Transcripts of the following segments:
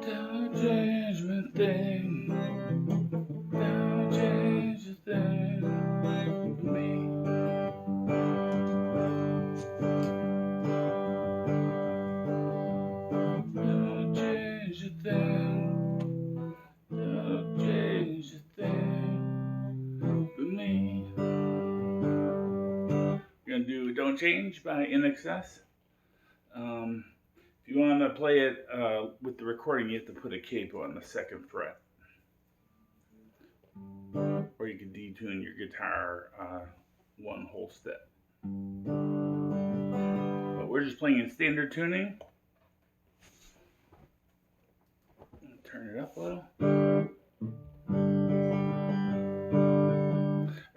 Don't change a thing. Don't change a thing for me. Don't change a thing. Don't change a thing for me. We're gonna do "Don't Change" by INXS. If you want to play it with the recording, you have to put a capo on the 2nd fret. Or you can detune your guitar one whole step. But we're just playing in standard tuning. Turn it up a little.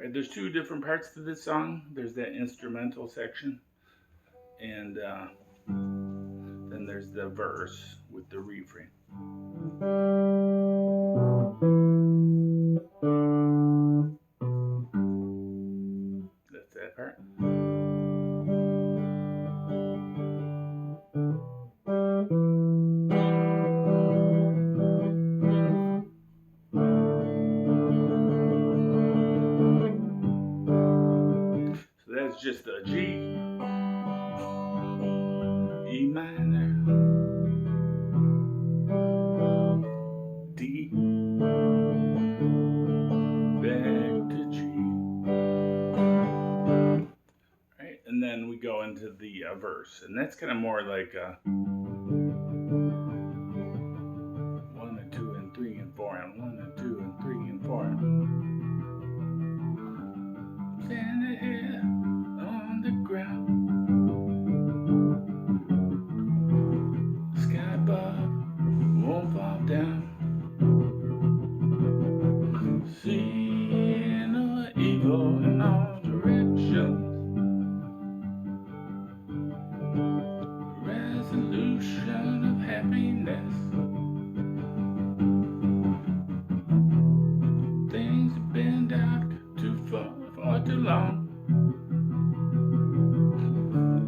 Right, there's 2 different parts to this song. There's that instrumental section, and then there's the verse with the refrain. That's that part. So that's just a G, E minor, D, back to G. Right, and then we go into the verse, and that's kind of more like 1 and 2 and 3 and 4, and 1 and 2 and 3 and 4. Standing here on the ground, sky above won't fall down. Seeing no evil in all directions. Resolution of happiness. Things have been dark too far for too long.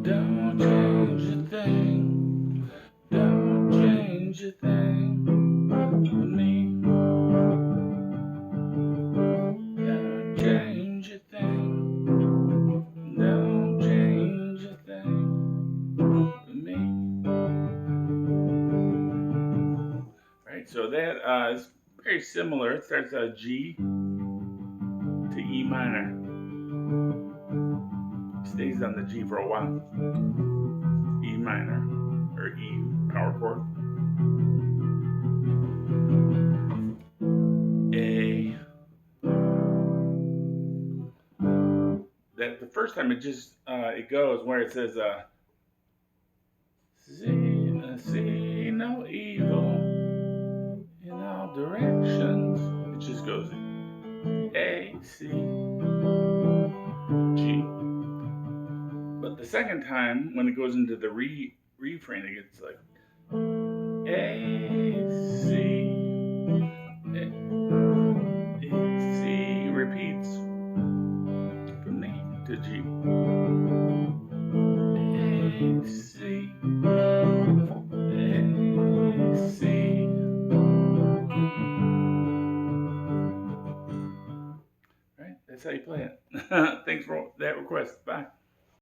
Don't change a thing. Don't change a thing for me. Don't change a thing. Don't change a thing for me. Right, so that is very similar. It starts out G to E minor. Stays on the G for a while. E minor, or E power chord. A. That the first time it just it goes where it says see no evil in all directions. It just goes A, C, G. But the second time, when it goes into the refrain, it gets like A, C, C repeats from E to G. A, C, A, C. Right, that's how you play it. Thanks for that request. Bye.